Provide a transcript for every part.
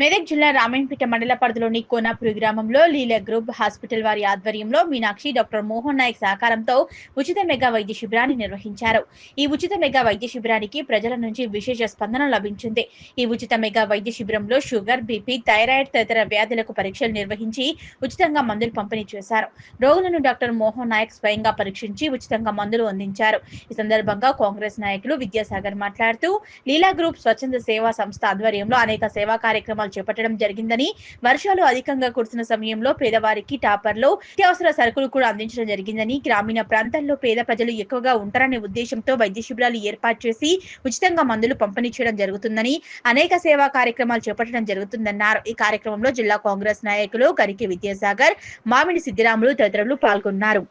మెదక్ జిల్లా రామేంపేట మండల పరిధిలోని కోనాపూర్ గ్రామంలో లీలా గ్రూప్ హాస్పిటల్ వారి ఆధ్వర్యంలో మీనాక్షి డాక్టర్ మోహన్ నాయక్ సహకారంతో ఉచిత మెగా వైద్య శిబిరాన్ని నిర్వహించారు. ఈ ఉచిత మెగా వైద్య శిబిరానికి ప్రజల నుంచి విశేష స్పందన లభించింది. ఈ ఉచిత మెగా వైద్య శిబిరంలో షుగర్, బీపీ, థైరాయిడ్ తదితర వ్యాధులకు పరీక్షలు నిర్వహించి ఉచితంగా మందులు పంపిణీ చేశారు. రోగులను డాక్టర్ మోహన్ నాయక్ స్వయంగా పరీక్షించి ఉచితంగా మందులు అందించారు. ఈ సందర్భంగా కాంగ్రెస్ నాయకులు విద్యాసాగర్ మాట్లాడుతూ లీలా గ్రూప్ స్వచ్ఛంద సేవా సంస్థ ఆధ్వర్యంలో అనేక సేవా కార్యక్రమాలు చేపట్టడం జరిగిందని, వర్షాలు అధికంగా కురుస్తున్న సమయంలో పేదవారికి టాపర్లు, నిత్యావసర సరుకులు కూడా అందించడం జరిగిందని, గ్రామీణ ప్రాంతాల్లో పేద ప్రజలు ఎక్కువగా ఉంటారనే ఉద్దేశంతో వైద్య శిబిరాలు ఏర్పాటు చేసి ఉచితంగా మందులు పంపిణీ చేయడం జరుగుతుందని, అనేక సేవా కార్యక్రమాలు చేపట్టడం జరుగుతుందన్నారు. ఈ కార్యక్రమంలో జిల్లా కాంగ్రెస్ నాయకులు కరికి విద్యాసాగర్, మామిడి సిద్దిరాములు తదితరులు పాల్గొన్నారు.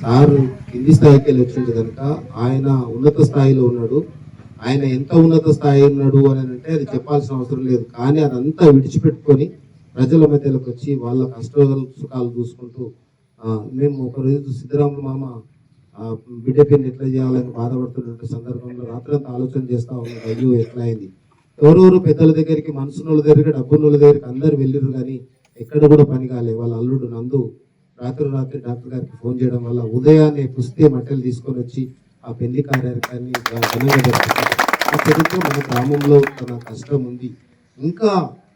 సార్ కింది స్థాయికి వెళ్ళి వచ్చింది కనుక ఆయన ఉన్నత స్థాయిలో ఉన్నాడు. ఆయన ఎంత ఉన్నత స్థాయి ఉన్నాడు అని అంటే అది చెప్పాల్సిన అవసరం లేదు. కానీ అదంతా విడిచిపెట్టుకొని ప్రజల మధ్యలోకి వచ్చి వాళ్ళ కష్టాలు సుఖాలు చూసుకుంటూ మేము ఒకరోజు సిద్ధరాములు మామ బిడ్డ పేరుని ఎట్లా చేయాలని బాధపడుతున్న సందర్భంలో రాత్రంతా ఆలోచన చేస్తా ఉన్నాడు. అయ్యో ఎట్లా అయింది, ఎవరెవరు పెద్దల దగ్గరికి, మనసునోళ్ళ దగ్గరికి, డబ్బున్నోళ్ళ దగ్గరికి అందరు వెళ్ళిరు కానీ ఎక్కడ కూడా పని కాలే. వాళ్ళ అల్లుడు నందు రాత్రి డాక్టర్ గారికి ఫోన్ చేయడం వల్ల ఉదయాన్నే పుస్తే మట్టెలు తీసుకొని వచ్చి ఆ పెళ్లి కార్యక్రమాన్ని ఘనంగా జరుపుతారు. ఆ చరిత్ర మన గ్రామంలో తన కష్టం ఉంది. ఇంకా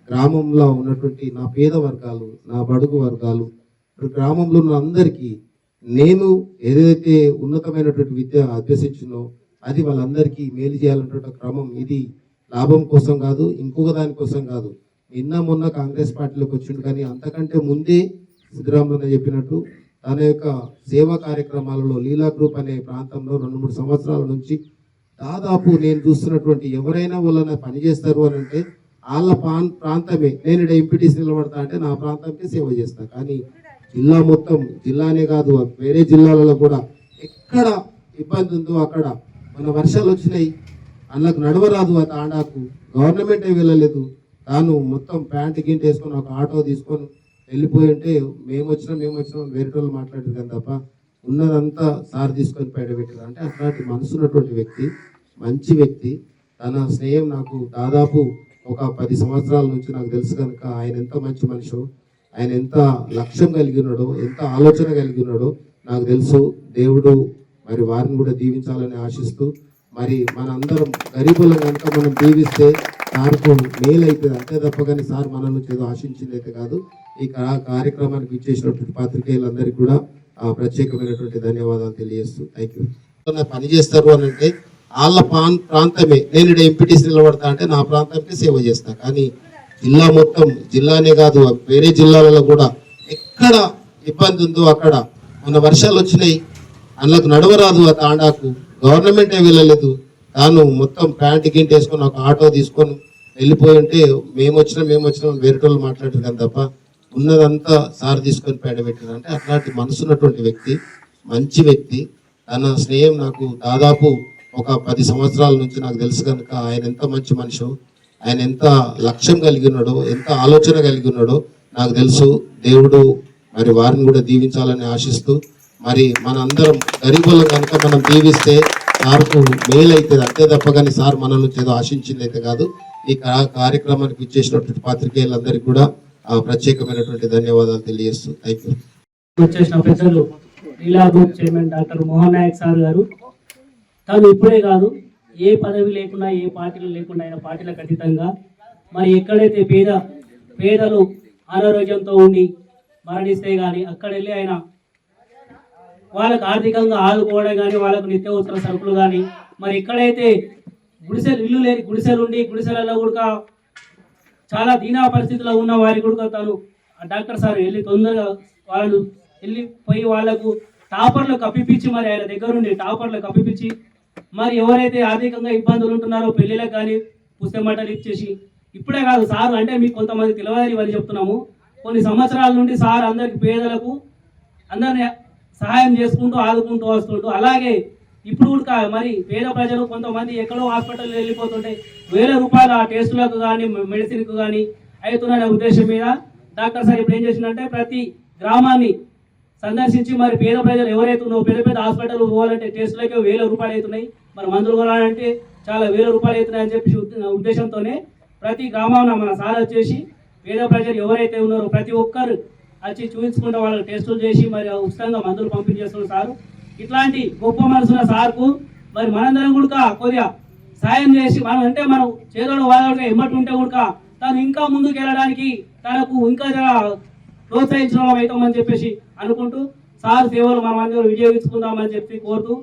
గ్రామంలో ఉన్నటువంటి నా పేద వర్గాలు, నా బడుగు వర్గాలు, గ్రామంలో ఉన్న అందరికీ నేను ఏదైతే ఉన్నతమైనటువంటి విద్య అభ్యసించినో అది వాళ్ళందరికీ మేలు చేయాలన్నటువంటి క్రమం. ఇది లాభం కోసం కాదు, ఇంకొక దానికోసం కాదు. నిన్న మొన్న కాంగ్రెస్ పార్టీలోకి వచ్చిండు కానీ అంతకంటే ముందే సిద్ధరాములు చెప్పినట్టు తన యొక్క సేవా కార్యక్రమాలలో లీలా గ్రూప్ అనే ప్రాంతంలో 2-3 సంవత్సరాల నుంచి దాదాపు నేను చూస్తున్నటువంటి ఎవరైనా వాళ్ళని పనిచేస్తారు అని అంటే వాళ్ళ ప్రాంతమే. నేను ఇక్కడ ఎంపీటీసీ నిలబడతా అంటే నా ప్రాంతానికి సేవ చేస్తా. కానీ జిల్లా మొత్తం, జిల్లానే కాదు వేరే జిల్లాలలో కూడా ఎక్కడ ఇబ్బంది ఉందో అక్కడ మన వర్షాలు వచ్చినాయి, అందులోకి నడవరాదు, ఆ తాండాకు గవర్నమెంటే వెళ్ళలేదు. తాను మొత్తం ప్యాంటు గింట వేసుకొని ఒక ఆటో తీసుకొని వెళ్ళిపోయి ఉంటే మేము వచ్చినాం వేరే వాళ్ళు మాట్లాడారు కానీ తప్ప ఉన్నదంతా సార్ తీసుకొని పెట్టారు. అంటే అట్లాంటి మనసున్నటువంటి వ్యక్తి, మంచి వ్యక్తి. తన స్నేహం నాకు దాదాపు ఒక 10 సంవత్సరాల నుంచి నాకు తెలుసు కనుక ఆయన ఎంత మంచి మనిషో, ఆయన ఎంత లక్ష్యం కలిగి ఉన్నాడో, ఎంత ఆలోచన కలిగి ఉన్నాడో నాకు తెలుసు. దేవుడు మరి వారిని కూడా దీవించాలని ఆశిస్తూ, మరి మన అందరం గరీబులను కనుక మనం దీవిస్తే సార్కు మేలు అవుతుంది అంతే తప్ప కానీ సార్ మన నుంచి ఏదో ఆశించింది అయితే కాదు. ఈ కార్యక్రమానికి ఇచ్చేసినటువంటి పాత్రికేయులందరికీ కూడా ప్రత్యేకమైనటువంటి ధన్యవాదాలు తెలియజేస్తూ థ్యాంక్ యూ. పని చేస్తారు అని అంటే వాళ్ళ ప్రాంతమే. నేను ఇక్కడ ఎంపీటీసీ నిలబడతా అంటే నా ప్రాంతానికి సేవ చేస్తా. కానీ జిల్లా మొత్తం, జిల్లానే కాదు వేరే జిల్లాలలో కూడా ఎక్కడ ఇబ్బంది ఉందో అక్కడ మన వర్షాలు వచ్చినాయి, అందులోకి నడవరాదు, ఆ తాండాకు గవర్నమెంటే వెళ్ళలేదు. తాను మొత్తం ప్యాంటు గింట వేసుకొని ఒక ఆటో తీసుకొని వెళ్ళిపోయి ఉంటే మేము వచ్చినాం వేరే వాళ్ళు మాట్లాడారు కానీ తప్ప ఉన్నదంతా సార్ తీసుకొని పెట్టారు. అంటే అట్లాంటి మనసున్నటువంటి వ్యక్తి, మంచి వ్యక్తి. తన స్నేహం నాకు దాదాపు ఒక 10 సంవత్సరాల నుంచి నాకు తెలుసు కనుక ఆయన ఎంత మంచి మనిషో, ఆయన ఎంత లక్ష్యం కలిగి ఉన్నాడో, ఎంత ఆలోచన కలిగి ఉన్నాడో నాకు తెలుసు. దేవుడు మరి వారిని కూడా దీవించాలని ఆశిస్తూ, మరి మన అందరం గరీబులను కనుక మనం దీవిస్తే సార్కు మేలు అవుతుంది అంతే తప్ప కానీ సార్ మన నుంచి ఏదో ఆశించింది అయితే కాదు. ఈ కార్యక్రమానికి ఇచ్చేసినటువంటి పాత్రికేయులందరికీ కూడా ప్రత్యేకమైనటువంటి ధన్యవాదాలు తెలియజేస్తూ థ్యాంక్ యూ. వచ్చేసిన పెద్దలు Leela group chairman doctor Mohan Nayak sir గారు, తాను ఇప్పుడే కాదు ఏ పదవి లేకుండా, ఏ పార్టీలు లేకుండా, ఆయన పార్టీలకు అతీతంగా మరి ఎక్కడైతే పేదలు అనారోగ్యంతో ఉండి మరణిస్తే కానీ అక్కడ వెళ్ళి ఆయన వాళ్ళకు ఆర్థికంగా ఆదుకోవడం కానీ, వాళ్ళకు నిత్యావసర సరుకులు కానీ, మరి ఎక్కడైతే ఇల్లు లేని గుడిసెలు ఉండి గుడిసెలలో కూడా చాలా దీనా పరిస్థితుల్లో ఉన్న వారి కూడా తాను డాక్టర్ సార్ వెళ్ళి తొందరగా వాళ్ళు వెళ్ళిపోయి వాళ్ళకు టాపర్లు కప్పిపించి, మరి ఆయన దగ్గర ఉండి టాపర్లు కప్పిపించి, మరి ఎవరైతే ఆర్థికంగా ఇబ్బందులు ఉంటున్నారో పెళ్లిలకు కానీ పుస్తమటలు ఇచ్చేసి, ఇప్పుడే కాదు సార్ అంటే మీకు కొంతమంది తెలియదని ఇవన్నీ చెప్తున్నాము. కొన్ని సంవత్సరాల నుండి సార్ అందరికి పేదలకు అందరిని సహాయం చేసుకుంటూ ఆదుకుంటూ వస్తుంటూ, అలాగే ఇప్పుడు కూడా మరి పేద ప్రజలు కొంతమంది ఎక్కడో హాస్పిటల్ వెళ్ళిపోతుంటే 1000 రూపాయలు ఆ టెస్టులకు కానీ మెడిసిన్కు కానీ అవుతున్న ఉద్దేశం మీద డాక్టర్ సార్ ఇప్పుడు ఏం చేసిందంటే ప్రతి గ్రామాన్ని సందర్శించి మరి పేద ప్రజలు ఎవరైతే ఉన్నారో పెద్ద హాస్పిటల్ పోవాలంటే టెస్టులకే 1000 రూపాయలు అవుతున్నాయి. మరి మందులు కొనాలంటే చాలా వేల రూపాయలు అవుతున్నాయని చెప్పి ఉద్దేశంతోనే ప్రతి గ్రామాన మన సార్ వచ్చేసి పేద ప్రజలు ఎవరైతే ఉన్నారో ప్రతి ఒక్కరు వచ్చి చూపించుకుంటే వాళ్ళకి టెస్టులు చేసి మరి ఉచితంగా మందులు పంపిణీ చేస్తున్నారు సారు. ఇట్లాంటి గొప్ప మనసున్న సార్కు మరి మనందరం కూడా కొద్దిగా సాయం చేసి మనం చేదోడు వాదోడుగా ఎమ్మటి ఉంటే కూడా తను ఇంకా ముందుకు వెళ్ళడానికి తనకు ఇంకా ప్రోత్సహించడం వాళ్ళం అవుతామని చెప్పేసి అనుకుంటూ సార్ సేవలు మనం అందరూ వినియోగించుకుందామని చెప్పి కోరుతూ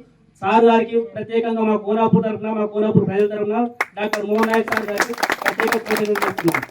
సార్ గారికి ప్రత్యేకంగా మా కోనాపూర్ తరఫున మా కోనాపూర్ ప్రజల తరఫున డాక్టర్ మోహన్ నాయక్ సార్ గారికి ప్రత్యేక కృతజ్ఞతలు చెప్తున్నాం.